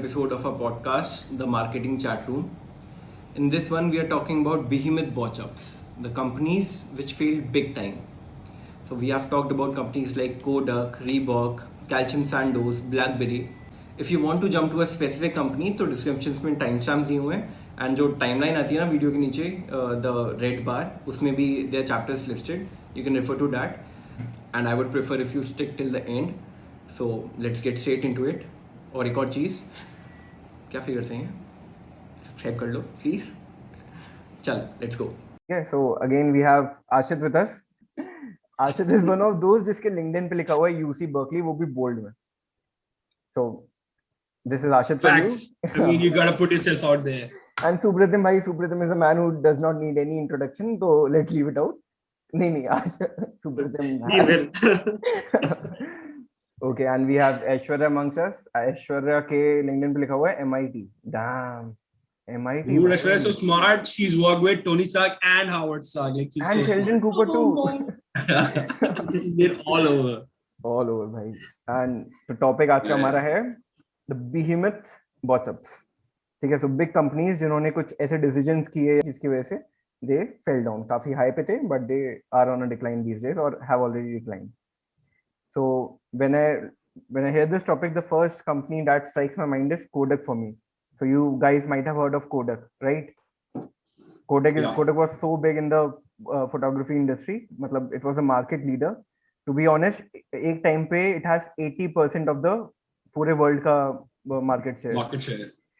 episode of our podcast, the Marketing Chatroom. In this one, we are talking about Behemoth Botch-ups, the companies which failed big time. So we have talked about companies like Kodak, Reebok, Calcium Sandos, Blackberry. If you want to jump to a specific company, तो description में time stamps दिए हुए हैं and जो timeline आती है ना video के नीचे द रेड बार उसमें भी there chapters listed you can refer to that and I would prefer if you stick till the end so let's get straight into it और एक और चीज़ क्या फिगर से हैं सब्सक्राइब कर लो प्लीज़ चल let's go Okay, so again we have Ashit with us. Ashit is one of those जिसके LinkedIn पे लिखा हुआ है UC Berkeley, वो भी bold में. So this is Ashit for you. Facts. I mean, you gotta put yourself out there. And Supratim bhai, Supratim is a man who does not need any introduction, so let's leave it out. नहीं Ashit, Supratim. He will. Okay, and we have Aishwarya amongst us. Aishwarya के LinkedIn पे लिखा हुआ है MIT. Damn. MIT. Dude, Aishwarya is so smart. She's worked with Tony Stark and Howard Stark. Like, she's And so Sheldon Cooper too. She's been all over. All over भाई. And the topic आज का हमारा है the Behemoth Botch-ups. ठीक है, so big companies जिन्होंने कुछ ऐसे decisions किए जिसकी वजह से they fell down. काफी high पे थे, but they are on a decline these days or have already declined. So when I hear this topic, the first company that strikes my mind is Kodak for me. So you guys might have heard of Kodak, right? Kodak was so big in the photography industry. मतलब it was a market leader. To be honest, एक time पे it has 80% of the पूरे world का market share.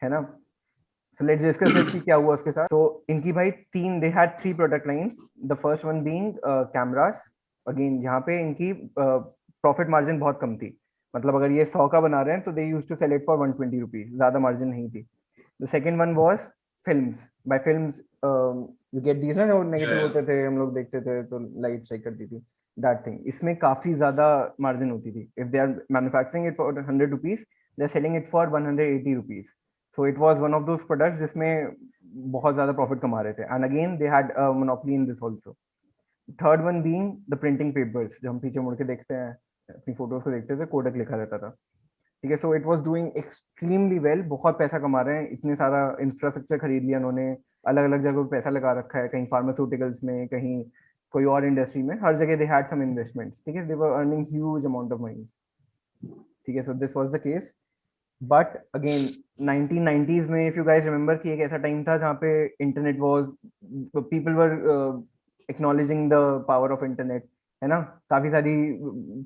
है ना? So let's discuss कि क्या हुआ उसके साथ. So इनकी भाई they had 3 product lines. The first one being cameras. Again जहाँ पे इनकी profit margin बहुत कम थी. मतलब अगर ये 100 का बना रहे हैं तो they used to sell it for 120 rupees. ज़्यादा margin नहीं थी. The second one was films. By films, you get these ना जो negative होते थे हम लोग देखते थे तो light strike करती थी. That thing. इसमें काफी ज़्यादा margin होती थी. If they are manufacturing it for 100 rupees, they are selling it for 180 rupees. So it was one of those products जिसमें बहुत ज़्यादा profit कमा रहे थे. And again, they had a monopoly in this also. Third one being the printing papers. जो हम पीछे मुड़ के देखते हैं अपनी फोटोज को देखते थे कोडक लिखा रहता था ठीक है so it was doing extremely well बहुत पैसा कमा रहे हैं इतने सारा इंफ्रास्ट्रक्चर खरीद लिया उन्होंने अलग अलग जगह पे पैसा लगा रखा है कहीं फार्मास्यूटिकल्स में कहीं कोई और इंडस्ट्री में हर जगह दे हैड सम इन्वेस्टमेंट्स ठीक है they were earning huge amount of money ठीक है so this was the case but again 1990s में इफ यू गाइस रिमेंबर कि एक ऐसा टाइम था जहाँ पे internet was people were acknowledging the power of internet है ना काफी सारी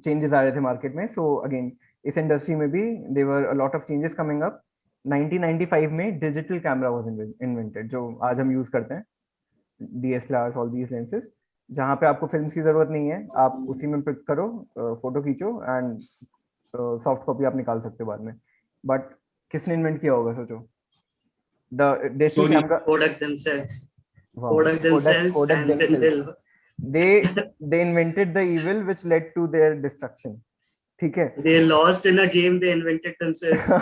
चेंजेस आ रहे थे मार्केट में सो अगेन इस इंडस्ट्री में भी there were a lot of changes coming up 1995 में डिजिटल कैमरा वाज इन्वेंटेड जो आज हम यूज करते हैं DSLRs ऑल दीस लेंसेज जहाँ पे आपको फिल्म की जरूरत नहीं है आप उसी में पिक करो फोटो खींचो एंड सॉफ्ट कॉपी आप निकाल सकते हो बाद में बट किसने इन्वेंट किया होगा सोचो the digital camera Kodak themselves they invented the evil which led to their destruction ठीक है they lost in a game they invented themselves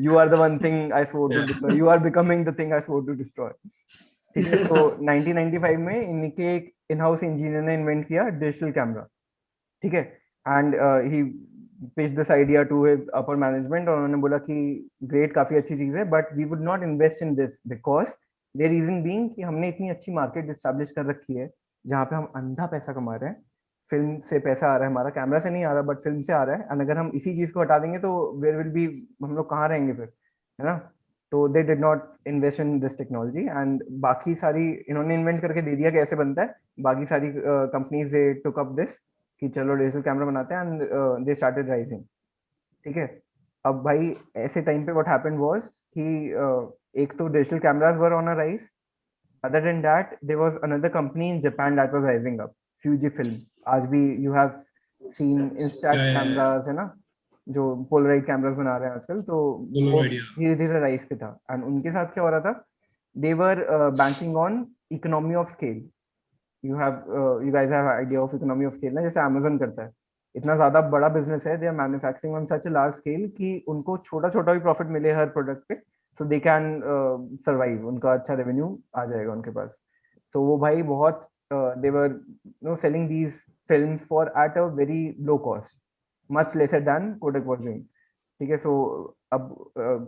you are the one thing I swore to destroy you are becoming the thing I swore to destroy ठीक है so 1995 में इनके एक in-house engineer ने invent किया digital camera ठीक है and he pitched this idea to his upper management और उन्होंने बोला कि great काफी अच्छी चीज है but we would not invest in this because the reason being कि हमने इतनी अच्छी मार्केट एस्टैब्लिश कर रखी है जहाँ पे हम अंधा पैसा कमा रहे हैं फिल्म से पैसा आ रहा है हमारा कैमरा से नहीं आ रहा बट फिल्म से आ रहा है एंड अगर हम इसी चीज को हटा देंगे तो वेयर विल बी हम लोग कहाँ रहेंगे फिर है ना तो they did not invest in this technology and बाकी सारी इन्होंने इन्वेंट करके दे दिया कैसे बनता है बाकी सारी companies they took up this कि चलो डिजिटल कैमरा बनाते हैं एंड दे स्टार्टेड राइजिंग ठीक है अब भाई ऐसे टाइम पे व्हाट हैपेंड वाज कि एक तो digital cameras were on a rise other than that there was another company in Japan that was rising up Fujifilm आज भी you have seen Instax cameras है ना जो Polaroid cameras बना रहे हैं आजकल तो वो धीरे-धीरे राइज पे था एंड उनके साथ क्या हो रहा था they were banking on economy of scale you guys have idea of economy of scale ना जैसे Amazon करता है इतना ज्यादा बड़ा बिजनेस है they are manufacturing on such a large scale कि उनको छोटा-छोटा भी प्रॉफिट मिले हर प्रोडक्ट पे so they can survive उनका अच्छा रेवेन्यू आ जाएगा उनके पास तो वो भाई बहुत they were selling these films for at a very low cost much lesser than Kodak was doing ठीक है. सो अब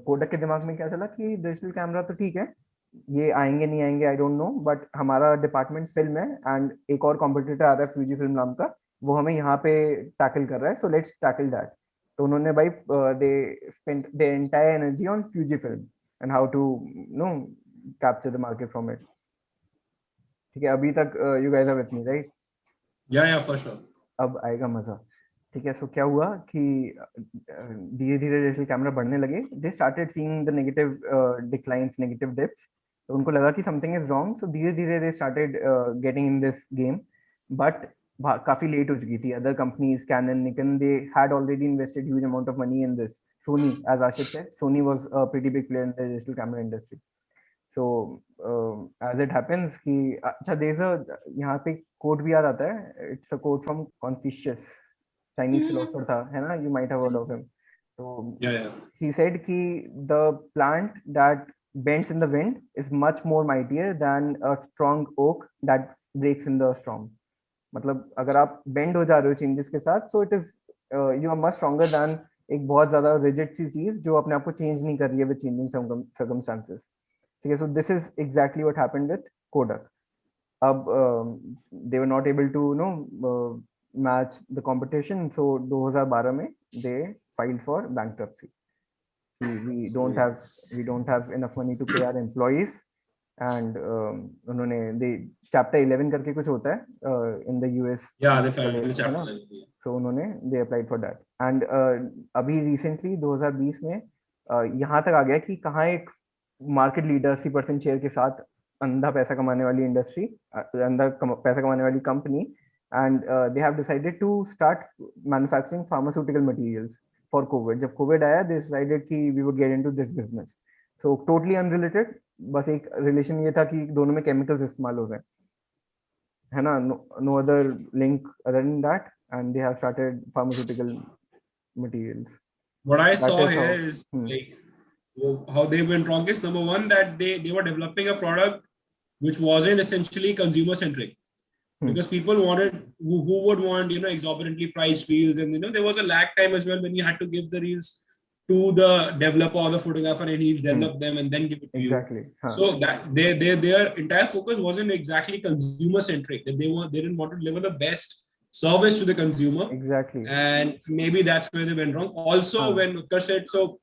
कोडक के दिमाग में क्या चला कि डिजिटल कैमरा तो ठीक है, ये आएंगे नहीं आएंगे आई डोंट नो, बट हमारा डिपार्टमेंट फिल्म है एंड एक और कॉम्पिटिटर आ रहा है फ्यूजी फिल्म नाम का, वो हमें यहाँ पे टैकल कर रहा है, सो लेट्स टैकल दैट. तो उन्होंने भाई they spend their entire energy on Fuji film and how to no capture the market from it. ठीक है, अभी तक you guys are with me right? Yeah, for sure. अब आएगा मजा. ठीक है. सो क्या हुआ कि धीरे धीरे डिजिटल कैमरा बढ़ने लगे. They started seeing the negative declines, negative dips. तो उनको लगा कि समथिंग इज रॉन्ग, सो धीरे धीरे they started getting in this game. But काफी लेट हो चुकी थी. Other companies Canon, Nikon, they had already invested huge amount of money in this. Sony, as Ashiq said, Sony was a pretty big player in the digital camera industry. So as it happens कि अच्छा there यहाँ पे coat भी याद आता है. It's a quote from Confucius, Chinese philosopher था, है ना? You might have heard of him. तो he said कि the plant that bends in the wind is much more mightier than a strong oak that breaks in the storm. मतलब अगर आप bend हो जा रहे हो चेंजेस के साथ, so it is you are much stronger than एक बहुत ज्यादा रिजिड सी चीज जो अपने आप को चेंज नहीं कर रही है विद चेंजिंग सर्कमस्टांसेस. ठीक है. So this is exactly what happened with Kodak. अब they were not able to no match the competition, so 2012 में they filed for bankruptcy. We don't have enough money to pay our employees, and उन्होंने they chapter 11 करके कुछ होता है in the US. Yeah, they filed in chapter 11. So उन्होंने they applied for that, and अभी recently 2020 में यहाँ तक आ गया कि कहाँ एक मार्केट लीडर 80% शेयर के साथ अंधा पैसा कमाने वाली इंडस्ट्री, अंधा पैसा कमाने वाली company, and they have decided to start manufacturing pharmaceutical materials for COVID. जब COVID आया, they decided कि we would get into this business. So totally unrelated, बस एक relation ये था कि दोनों में chemicals इस्तेमाल हो रहे हैं, है ना? No other link other than that, and they have started pharmaceutical materials. What I saw here is like how they went wrong is, number one, that they were developing a product which wasn't essentially consumer centric. Because people wanted who would want exorbitantly priced reels, and there was a lag time as well when you had to give the reels to the developer or the photographer, and he'll develop them and then give it to exactly. you. So that their entire focus wasn't exactly consumer centric. That they didn't want to deliver the best service to the consumer. Exactly. And maybe that's where they went wrong. Also, when Utkarsh said, so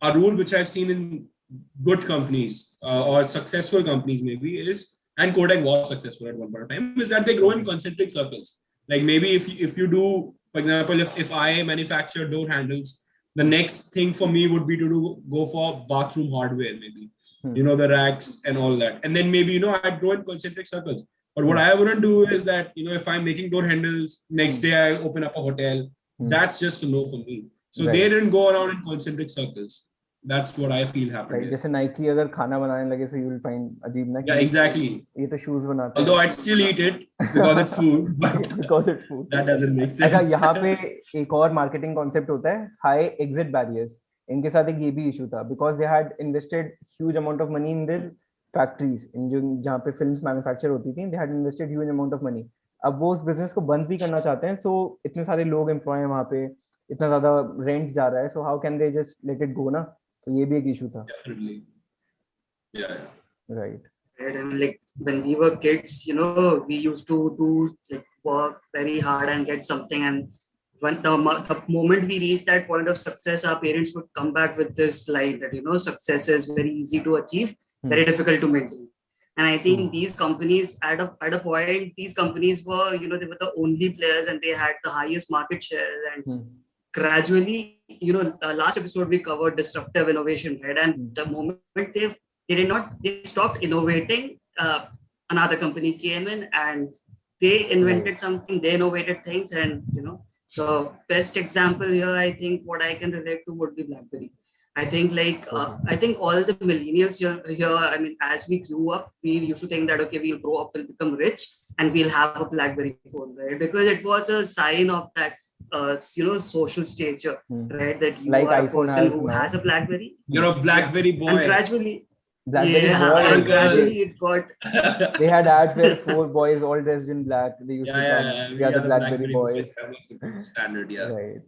a rule which I've seen in good companies or successful companies maybe is, and Kodak was successful at one point of time, is that they grow in concentric circles. Like maybe if you do, for example, if I manufacture door handles, the next thing for me would be to go for bathroom hardware, maybe, the racks and all that. And then maybe, I'd grow in concentric circles. But what I wouldn't do is that, if I'm making door handles, next day I open up a hotel, that's just a no for me. So they didn't go around in concentric circles. That's what I feel happened. Right. जैसे Nike अगर खाना बनाने लगे, so you will find अजीब ना. Yeah, exactly. ये तो shoes बनाते हैं. Although I'd still eat it because it's food, but because it's food. That doesn't make sense. अच्छा, यहाँ पे एक और marketing concept होता है, high exit barriers. इनके साथ एक ये भी issue था, because they had invested huge amount of money in their factories, in जो जहाँ पे films manufacture होती थी, they had invested huge amount of money. अब वो उस business को बंद भी करना चाहते हैं, so इतने सारे लोग employ हैं वहाँ पे, इतना ज़्यादा rent जा रहा है, so how can they just let it go ना? तो ये भी एक इशू था. Definitely. Yeah. Right. And like when we were kids, we used to do like work very hard and get something, and when the moment we reached that point of success, our parents would come back with this line that success is very easy to achieve, very difficult to maintain. And I think these companies at a point, these companies were they were the only players, and they had the highest market shares, and gradually, last episode we covered disruptive innovation, right? And the moment they stopped innovating, another company came in and they invented something, they innovated things, and the best example here, I think what I can relate to would be Blackberry. I think I think all the millennials here, I mean, as we grew up, we used to think that, okay, we'll grow up, we'll become rich, and we'll have a Blackberry phone, right? Because it was a sign of that, social stature, right? That you like are a iPhone person who has a Blackberry. You're a Blackberry boy. And gradually, Blackberry boy. And gradually it got. They had ads where 4 boys all dressed in black. They used to come. We are the Blackberry boys. Standard, yeah. Right.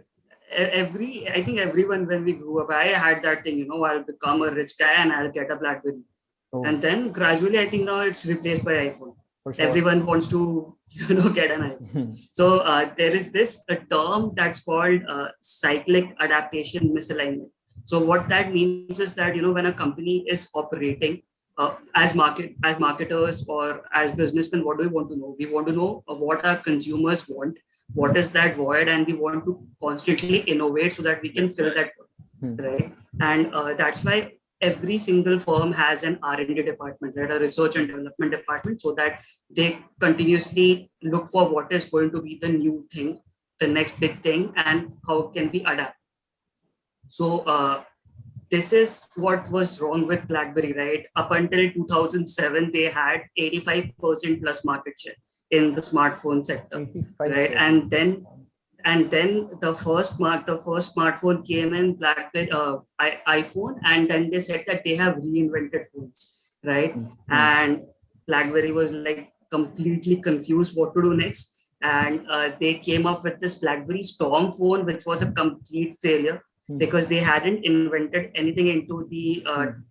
I think everyone, when we grew up, I had that thing, you know, I'll become a rich guy and I'll get a Blackberry. Oh, And then gradually, I think now it's replaced by iPhone. for sure. Everyone wants to, you know, get an iPhone. So there is a term that's called cyclic adaptation misalignment. So what that means is that, you know, when a company is operating as marketers or as businessmen, what do we want to know? We want to know what our consumers want, what is that void, and we want to constantly innovate so that we can fill that void, right? And that's why every single firm has an R&D department, right? A research and development department, so that they continuously look for what is going to be the new thing, the next big thing, and how can we adapt. So this is what was wrong with BlackBerry, right? Up until 2007, they had 85% plus market share in the smartphone sector, 85. right? And then the first smartphone came in, BlackBerry, iPhone, and then they said that they have reinvented phones, right? And BlackBerry was like completely confused what to do next, and they came up with this BlackBerry Storm phone, which was a complete failure because they hadn't invented anything into the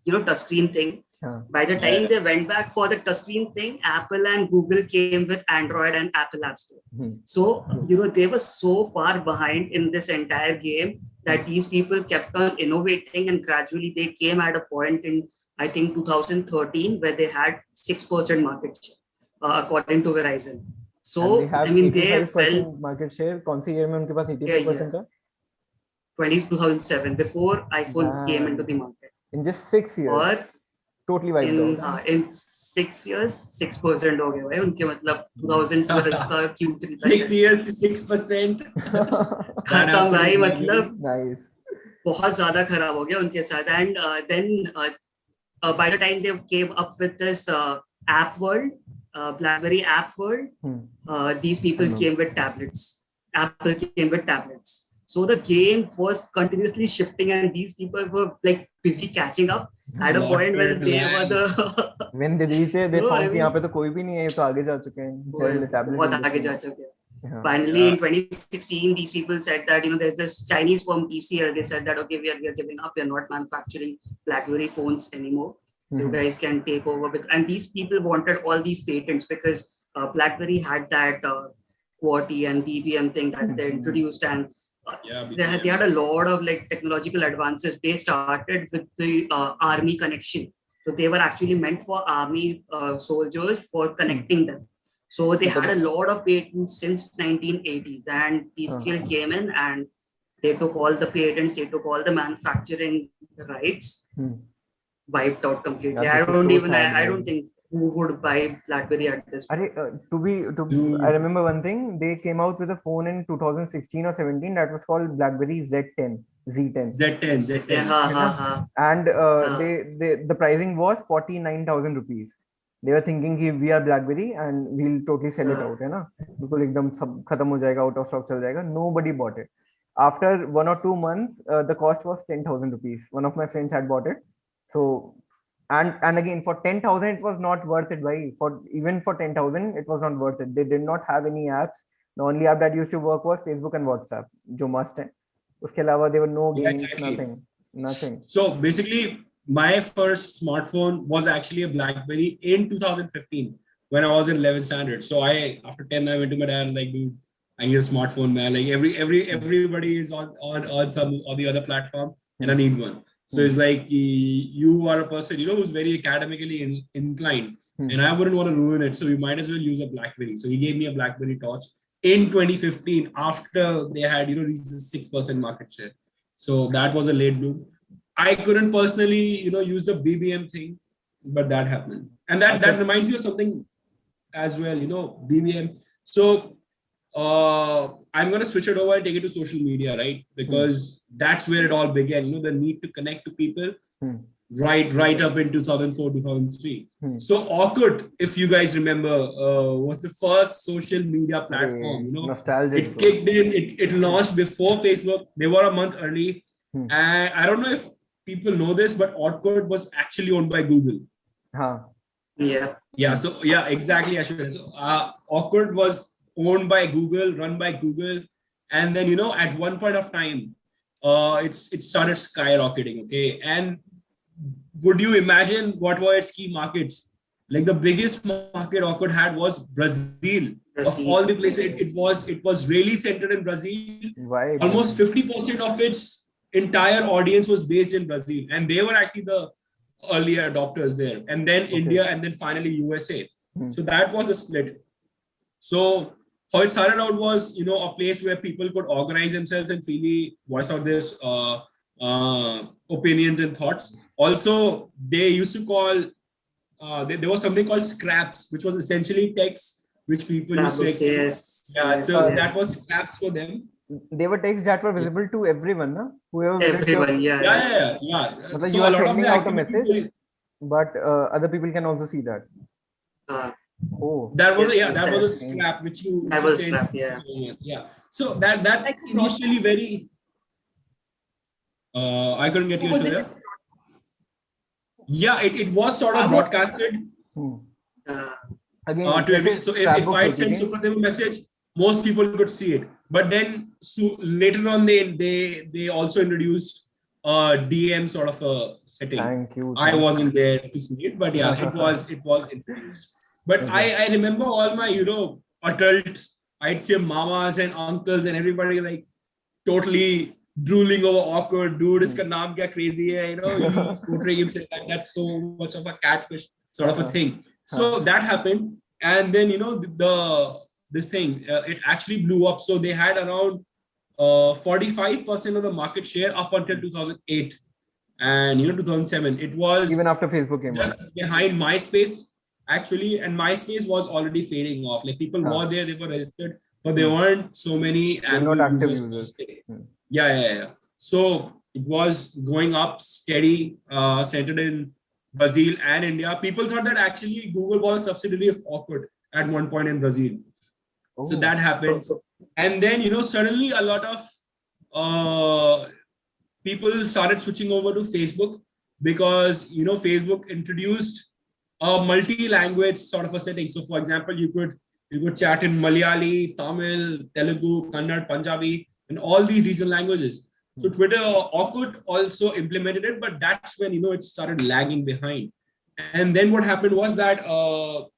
touchscreen thing. By the time they went back for the touchscreen thing, Apple and Google came with Android and Apple App Store. So they were so far behind in this entire game that these people kept on innovating, and gradually they came at a point in, I think, 2013 where they had 6% market share according to Verizon. So I mean, they fell market share. कौन सी year में उनके पास 85% था? 2007, before iPhone came into the market. In just 6 years. और totally wiped out. In 6 years, 6% हो गए भाई उनके, मतलब 2012 का Q3 तक 6 years to 6%. खत्म भाई, मतलब nice. बहुत ज्यादा खराब हो गया उनके साथ. And then by the time they came up with this app world, BlackBerry app world, these people came with tablets. Apple came with tablets. So the game was continuously shifting, and these people were like busy catching up at a point when they were the when they reached it, they found कि यहाँ पे तो कोई भी नहीं है, तो आगे जा चुके हैं. बहुत आगे जा चुके हैं. Finally, in 2016, these people said that there's this Chinese firm TCL. They said that okay, we are giving up. We are not manufacturing BlackBerry phones anymore. You guys can take over. And these people wanted all these patents because BlackBerry had that QWERTY and BBM thing that they introduced, and they had a lot of like technological advances. They started with the army connection. So they were actually meant for army soldiers for connecting them. So they had a lot of patents since 1980s, and TCL came in and they took all the patents, they took all the manufacturing rights, wiped out completely. I don't think who would buy BlackBerry at this point. I remember one thing. They came out with a phone in 2016 or 17 that was called BlackBerry Z10. And the pricing was 49,000 rupees. They were thinking we are BlackBerry and we'll totally sell it out, है ना? बिल्कुल एकदम सब खत्म हो जाएगा, out of stock चल जाएगा. Nobody bought it. After 1 or 2 months, the cost was 10,000 rupees. One of my friends had bought it. So, and again, for 10,000, it was not worth it. Even for 10,000, it was not worth it. They did not have any apps. The only app that used to work was Facebook and WhatsApp, जो must है. उसके अलावा there were no games, nothing. So basically, my first smartphone was actually a BlackBerry in 2015 when I was in 11th standard. So after 10, I went to my dad like, dude, I need a smartphone, man. Like everybody is on the other platform, and I need one. So it's like you are a person, who's very academically inclined, and I wouldn't want to ruin it. So you might as well use a BlackBerry. So he gave me a BlackBerry Torch in 2015 after they had, reached 6% market share. So that was a late bloom. I couldn't personally, use the BBM thing, but that happened. And that reminds me of something as well, BBM. So I'm going to switch it over and take it to social media, right? Because that's where it all began, the need to connect to people right up in 2004, 2003. So Orkut, if you guys remember, was the first social media platform, Nostalgic. It kicked in, it launched before Facebook. They were a month early. And I don't know if people know this, but Orkut was actually owned by Google. Yeah. So exactly. So Orkut was owned by Google, run by Google, And then, at one point of time, it started skyrocketing. Okay. And would you imagine what were its key markets? Like the biggest market Orkut had was Brazil. Of all the places, it was really centered in Brazil. Why? Almost 50% of its entire audience was based in Brazil, and they were actually the early adopters there. And then India, and then finally USA. So that was a split. So how it started out was, a place where people could organize themselves and freely voice out their opinions and thoughts. Also, they used to call, there was something called scraps, which was essentially text which people used to exchange. That was scraps for them. They were texts that were visible to everyone, na? Whoever everyone, yeah. So you are sending out a message, but other people can also see that. That was a scrap which you sent. Yeah. So that like initially very. I couldn't get you there. Yeah, it was sort of broadcasted. Again, so if I send Supratim a message, most people could see it. But then later on, they also introduced DM sort of a setting. Thank you. I wasn't there to see it, but yeah, it was introduced. But I remember all my adult, I'd say mamas and uncles and everybody like totally drooling over Orkut. Dude, iska naam kya crazy hai, he's portraying himself like that's so much of a catfish sort of a thing. So that happened, and then this thing it actually blew up. So they had around 45% of the market share up until 2008 and 2007. It was even after Facebook came just out. Behind MySpace actually, and MySpace was already fading off. Like people were there, they were registered, but there weren't so many active users. Yeah. So it was going up steady, centered in Brazil and India. People thought that actually Google was a subsidiary of Orkut at one point in Brazil. So that happened. And then, suddenly a lot of people started switching over to Facebook because, Facebook introduced a multi-language sort of a setting. So for example, you could chat in Malayali, Tamil, Telugu, Kannada, Punjabi, and all these regional languages. So Orkut also implemented it, but that's when, it started lagging behind. And then what happened was that, so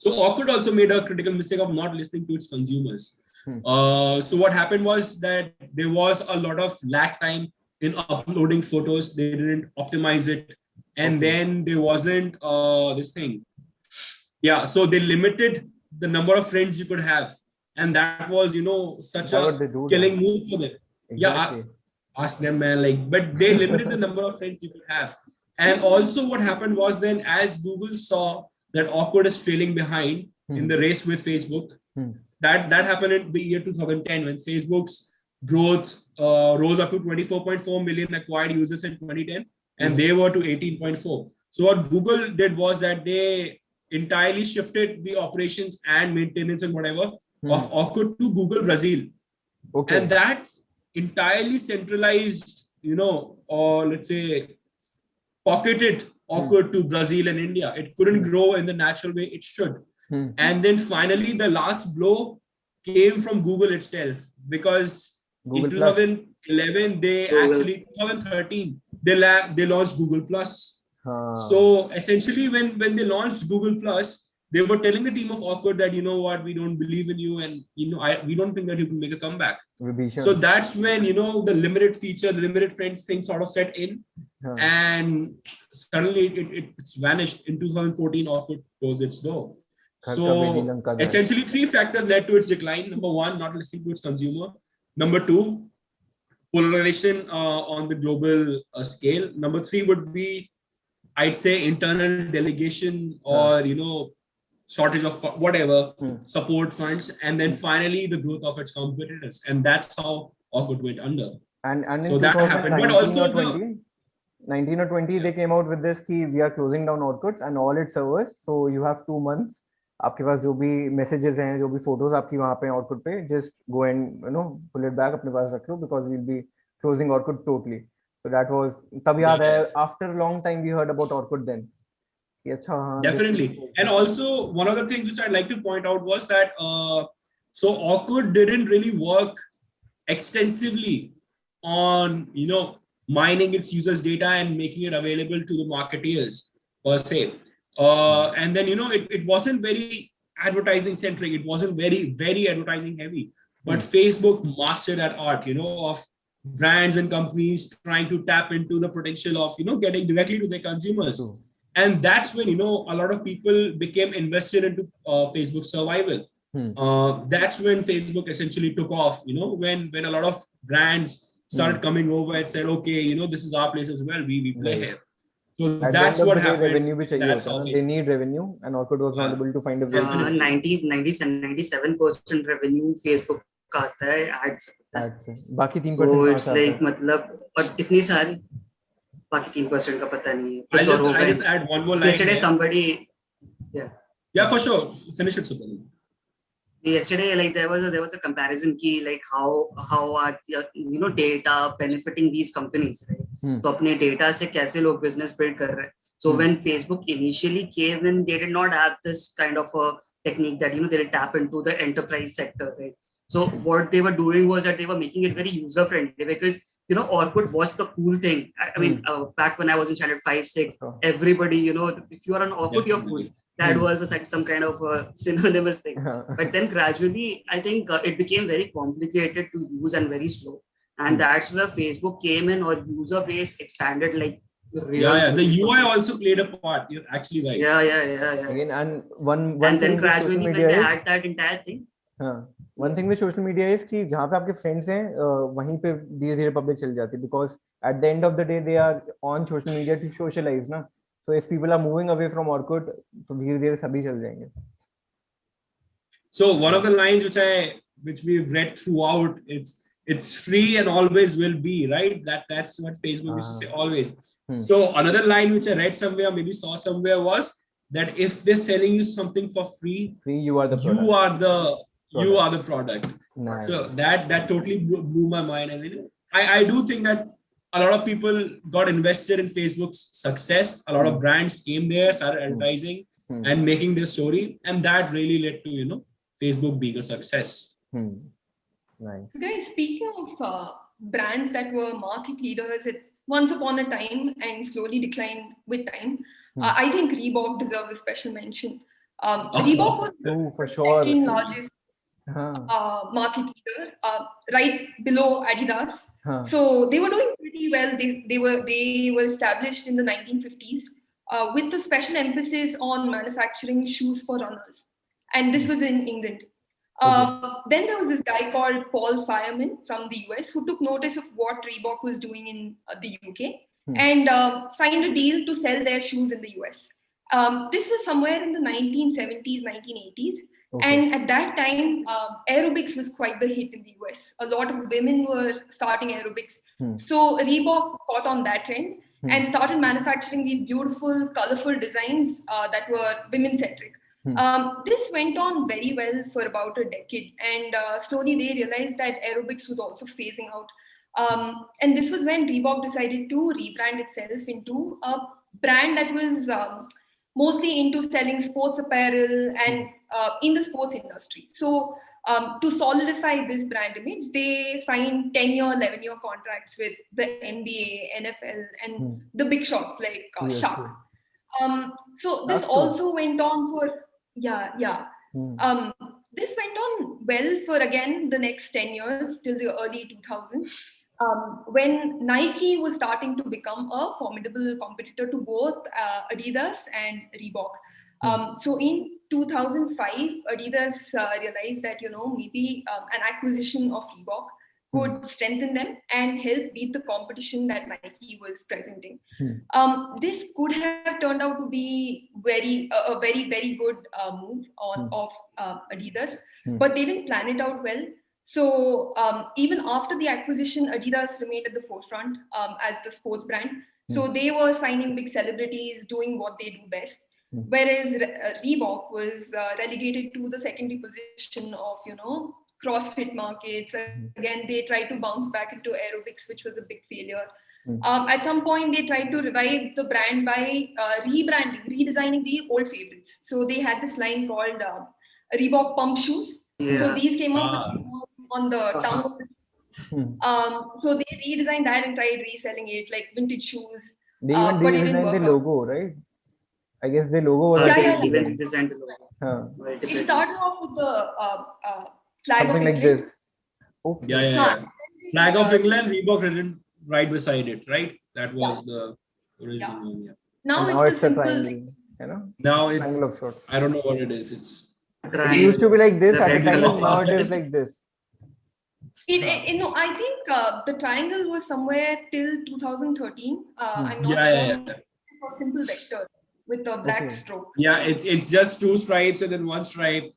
Orkut also made a critical mistake of not listening to its consumers. So what happened was that there was a lot of lag time in uploading photos. They didn't optimize it. And then there wasn't this thing. Yeah, so they limited the number of friends you could have. And that was, such a killing move for them. Exactly. Yeah, ask them, man. But they limited the number of friends you could have. And also what happened was then as Google saw that Orkut is trailing behind in the race with Facebook, that happened in the year 2010 when Facebook's growth rose up to 24.4 million acquired users in 2010, and they were to 18.4. So what Google did was that they entirely shifted the operations and maintenance and whatever of Orkut to Google Brazil. And that entirely centralized, or let's say pocketed Orkut to Brazil and India. It couldn't grow in the natural way it should. And then finally, the last blow came from Google itself, because in 2011, 2013, they launched Google Plus. So essentially, when they launched Google Plus, they were telling the team of Orkut that, we don't believe in you, and we don't think that you can make a comeback. So that's when the limited feature, the limited friends thing sort of set in, and suddenly it's vanished. In 2014, Orkut closed its door. So essentially, three factors led to its decline. Number one, not listening to its consumer. Number two, polarization on the global scale. Number three would be, I'd say, internal delegation or shortage of whatever support funds, and then finally the growth of its competitors, and that's how Orkut went under. And so that happened. But also 19 or 20 they came out with this key, we are closing down Orkut and all its servers, so you have 2 months. आपके पास जो भी messages हैं, जो भी photos आपकी वहाँ पे Orkut पे, just go and pull it back, अपने पास रख लो, because we'll be closing Orkut totally. So that was, तब याद है, after a long time we heard about Orkut then. Definitely. And also one of the things which I'd like to point out was that so Orkut didn't really work extensively on, mining its users' data and making it available to the marketeers per se. And then, it wasn't very advertising centric. It wasn't very, very advertising heavy. But Facebook mastered that art, of brands and companies trying to tap into the potential of, getting directly to their consumers. And that's when, a lot of people became invested into Facebook survival. That's when Facebook essentially took off, when a lot of brands started coming over and said, okay, this is our place as well. We play here. So that's what happened. Revenue they need revenue, and Orkut was not able to find a way. 97% revenue Facebook का आता है ads. बाकी 3% तो it's like मतलब और इतनी सारी बाकी 3% का पता नहीं है. I just add one more line. Yesterday somebody, yeah, for sure. Finish it, Supali. Yesterday, like there was a comparison key, like how are data benefiting these companies, right? तो अपने data से कैसे लोग business build कर रहे हैं. So when Facebook initially came in, they did not have this kind of a technique that they will tap into the enterprise sector, right? So what they were doing was that they were making it very user friendly, because Orkut was the cool thing. I mean, back when I was in standard 5-6, everybody, if you are on Orkut, you're cool. That was some kind of synonymous thing. But then gradually, I think it became very complicated to use and very slow. And that's where Facebook came in, or user base expanded like. The UI also played a part. You're actually right. Yeah. Again, and one and thing then gradually when they had that entire thing. One thing with social media is कि जहाँ पे आपके friends हैं वहीं पे धीरे-धीरे public चल जाती है, because at the end of the day they are on social media to socialize ना. So if people are moving away from Orkut, तो धीरे-धीरे सभी चल जाएंगे. So one of the lines which we've read throughout, it's free and always will be, right? That's what Facebook used to say always. So another line which I read somewhere, maybe saw somewhere, was that if they're selling you something for free, you are the product. You are the product. Nice. So that totally blew my mind. And I do think that a lot of people got invested in Facebook's success. A lot of brands came there, started advertising and making their story, and that really led to Facebook being a success. Nice. Guys, speaking of brands that were market leaders at once upon a time and slowly declined with time, I think Reebok deserves a special mention. Reebok was the second largest market leader, right below Adidas. So they were doing pretty well. They were established in the 1950s with a special emphasis on manufacturing shoes for runners, and this was in England. Then there was this guy called Paul Fireman from the US who took notice of what Reebok was doing in the UK and signed a deal to sell their shoes in the US. This was somewhere in the 1970s, 1980s. And at that time, aerobics was quite the hit in the US. A lot of women were starting aerobics. So Reebok caught on that trend and started manufacturing these beautiful, colorful designs that were women-centric. This went on very well for about a decade, and slowly they realized that aerobics was also phasing out. And this was when Reebok decided to rebrand itself into a brand that was mostly into selling sports apparel and in the sports industry. So to solidify this brand image, they signed 10-year, 11-year contracts with the NBA, NFL, and the big shots like Shaq. So this also went on for this went on well for again the next 10 years till the early 2000s, when Nike was starting to become a formidable competitor to both Adidas and Reebok. So in 2005, Adidas realized that maybe an acquisition of Reebok could strengthen them and help beat the competition that Nike was presenting. This could have turned out to be a very, very good move of Adidas, but they didn't plan it out well. So even after the acquisition, Adidas remained at the forefront as the sports brand. So they were signing big celebrities, doing what they do best. Whereas Reebok was relegated to the secondary position of, CrossFit markets. Again, they tried to bounce back into aerobics, which was a big failure. At some point, they tried to revive the brand by redesigning the old favorites. So they had this line called Reebok Pump Shoes. So these came up on the tongue of the So they redesigned that and tried reselling it like vintage shoes. They even But it didn't redesigned the work out. logo, right? I guess the logo was Yeah. Even redesigned the logo. It started off with the flag something of like England. this. Okay. Yeah. Flag of England, Reebok written right beside it, right? That was the original one. Yeah. Now it's the a simple. triangle, you know. Now it's Triangle of sorts. I don't know what it is. It's It used to be like this The at the red time. color. Now it is like this. I think the triangle was somewhere till 2013. I'm not sure. It was simple vector with a black stroke. Yeah, it's just two stripes and then one stripe,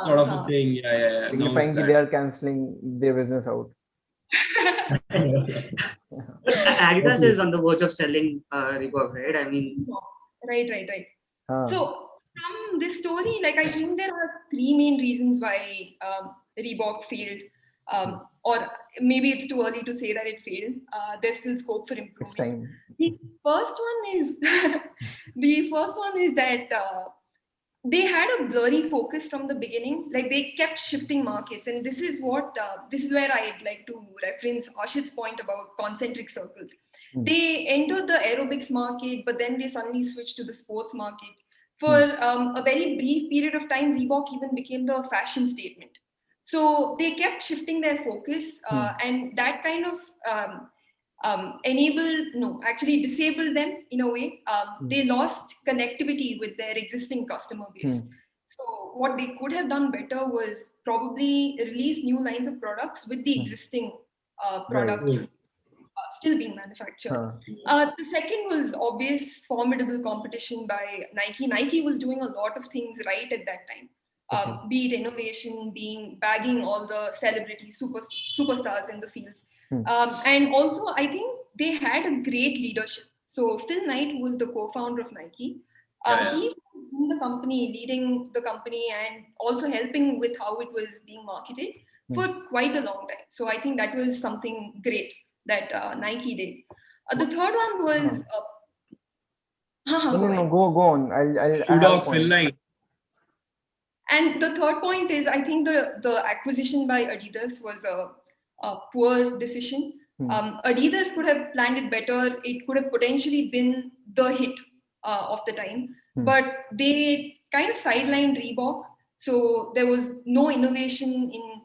sort of a thing. Yeah. Signifying they are cancelling their business out. Adidas is on the verge of selling Reebok, right? I mean, right. So from this story, like I think there are three main reasons why Reebok failed, or maybe it's too early to say that it failed. There's still scope for improvement. It's time. The first one is that they had a blurry focus from the beginning. Like they kept shifting markets, and this is where I'd like to reference Ashit's point about concentric circles. They entered the aerobics market, but then they suddenly switched to the sports market. For a very brief period of time, Reebok even became the fashion statement. So they kept shifting their focus, and that kind of disabled them in a way. They lost connectivity with their existing customer base. So what they could have done better was probably release new lines of products with the existing products still being manufactured. The second was obvious formidable competition by Nike. Nike was doing a lot of things right at that time. Be it innovation, bagging all the celebrities, superstars in the fields. And also, I think they had a great leadership. So Phil Knight was the co-founder of Nike. He was in the company, leading the company and also helping with how it was being marketed for quite a long time. So I think that was something great that Nike did. The third one was... No, go on. I'll Phil Knight. And the third point is, I think the acquisition by Adidas was a poor decision. Adidas could have planned it better. It could have potentially been the hit of the time, but they kind of sidelined Reebok. So there was no innovation in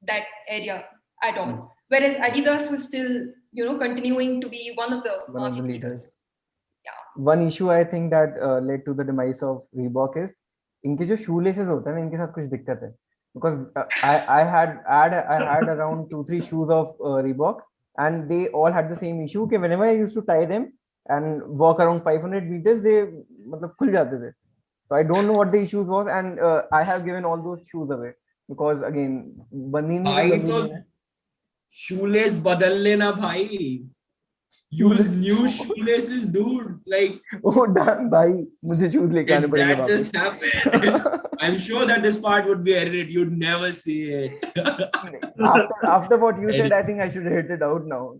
that area at all. Whereas Adidas was still, continuing to be one of the market leaders. Yeah. One issue I think that led to the demise of Reebok is इनके जो shoelaces होते हैं ना इनके साथ कुछ दिक्कत है because I had around 2-3 shoes of Reebok and they all had the same issue कि whenever I used to tie them and walk around 500 meters they मतलब खुल जाते थे. So I don't know what the issues was and I have given all those shoes away because again बनी नहीं तो shoelace बदल लेना भाई. Use new shoelaces, dude. Like, oh damn, bhai, मुझे shoes लेके आने पड़ेंगे that just happened. I'm sure that this part would be edited. You'd never see it. after what you said, I think I should edit it out now.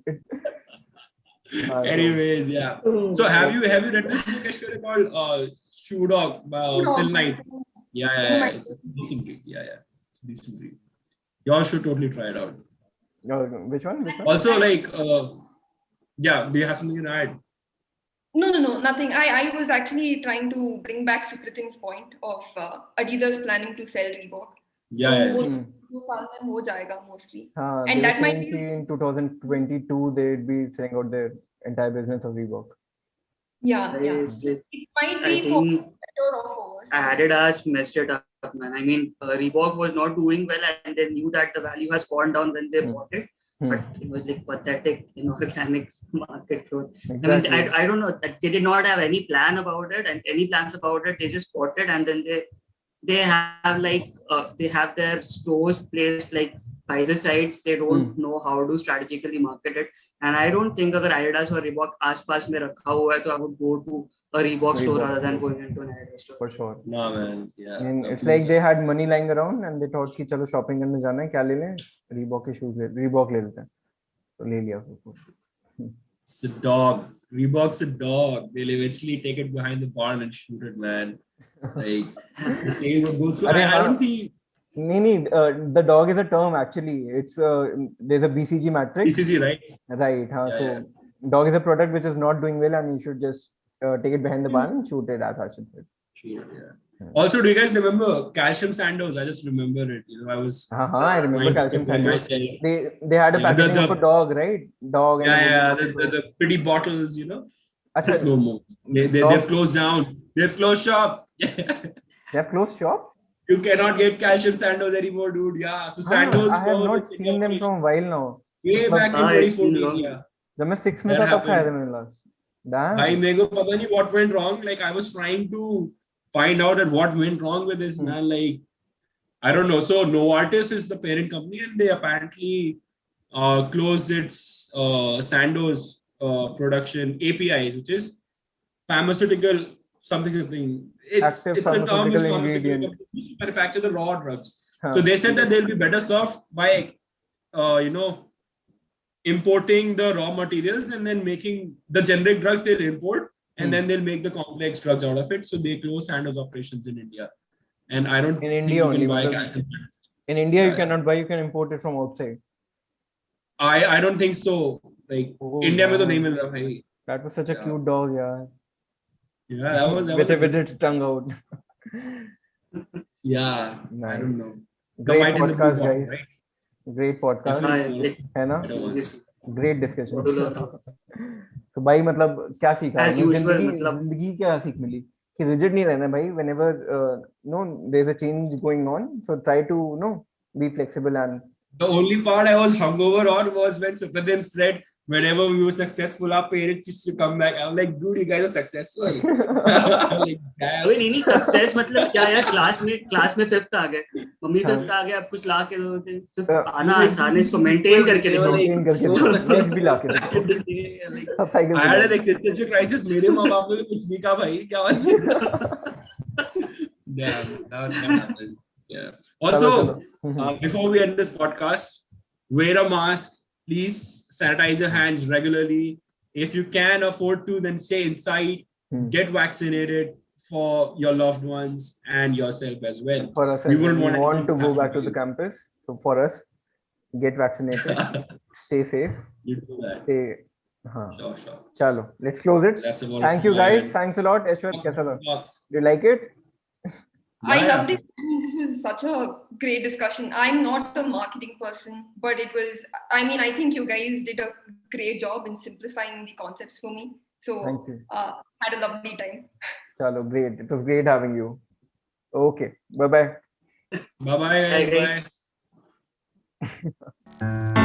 Anyways, yeah. So have you read this book actually called Shoe Dog by Phil Knight? Yeah. It's a decent read. Yeah. It's a decent read. Y'all should totally try it out. Which one? Also, like, yeah, do you have something to add? No, nothing. I was actually trying to bring back Supratim's point of Adidas planning to sell Reebok. Yeah. So, 2 साल में हो जाएगा mostly. And that might be in 2022 they'd be selling out their entire business of Reebok. Yeah. It might be for better or for worse. Adidas messed it up, man. I mean, Reebok was not doing well, and they knew that the value has gone down when they bought it. But it was like pathetic, inorganic market growth. Exactly. I mean, I don't know. They did not have any plan about it, and any plans about it. They just bought it, and then they have they have their stores placed like by the sides. They don't know how to strategically market it. And I don't think अगर Adidas or Reebok आसपास में रखा हुआ है, तो I would go to a Reebok store rather than going into an Adidas store. For sure. No man, yeah. And it's like they had money lying around and they thought कि चलो shopping करने जाना है, क्या ले लें? Reebok के shoes Reebok ले लेते हैं. तो ले लिया. It's a dog. Reebok's a dog. They'll eventually take it behind the barn and shoot it, man. Like the sale would go through. I don't think The dog is a term actually. It's there's a BCG matrix. BCG, right? Right. Yeah. Dog is a product which is not doing well, and you should just take it behind the barn and shoot it as Harshit said. Sure, yeah. Also, do you guys remember calcium Sandos? I just remember it. I was. I remember calcium Sandos. Myself. They had a packaging of a dog, right? Dog. And the pretty bottles, Just no more. They've closed down. They've closed shop. They've closed shop? You cannot get calcium Sandos anymore, dude. Yeah. So Sandos. I have not seen them from a while now. Way back in 2014. Yeah. जब मैं 6 में था तब खाया था मैंने last. Damn. भाई मेरे को पता नहीं what went wrong. Like I was trying to find out at what went wrong with this man. Like I don't know. So Novartis is the parent company, and they apparently closed its Sandoz production APIs, which is pharmaceutical something. It's a term is pharmaceutical companies to manufacture the raw drugs. So they said that they'll be better served by importing the raw materials and then making the generic drugs they'll import, and then they'll make the complex drugs out of it. So they close Sandoz operations in India. And I don't think you can buy calcium. In India, you cannot buy, you can import it from outside. I don't think so. Like India mein to nahi mil raha bhai. That was such a cute dog, yeah. Yeah, that was with its tongue out. Yeah, nice. I don't know. Great podcast, guys. Right? Great podcast. है ना? Great discussion. तो भाई मतलब क्या सीखा? जिंदगी क्या सीख मिली? कि rigid नहीं रहना भाई. Whenever there's a change going on, so try to be flexible. And the only part I was hungover on was when Supradim said, whenever we were successful, our parents used to come back. I was like, dude, you guys are successful. like, नहीं success मतलब क्या यार class में 5th आ गए, mummy 5th आ गए, अब कुछ ला के दो, 5th आना आसान है, इसको मेंटेन करके देखो, भी ला के देखो. I had an existential crisis. मेरे माँ बाप ने कुछ नहीं कहा भाई, क्या बात. That happened. Yeah. Also, before we end this podcast, wear a mask. Please sanitize your hands regularly. If you can afford to, then stay inside. Get vaccinated for your loved ones and yourself as well. For us, we want to go back to the campus. So for us, get vaccinated. Stay safe. You do that. Sure. Chalo, let's close it. Thank you guys. Thanks a lot. Aishwar, kaisa tha? Do you like it? I loved it. I mean, this was such a great discussion. I'm not a marketing person, but it was, I think you guys did a great job in simplifying the concepts for me. So, had a lovely time. Chalo, great. It was great having you. Okay. Bye-bye. Bye-bye, guys. Bye.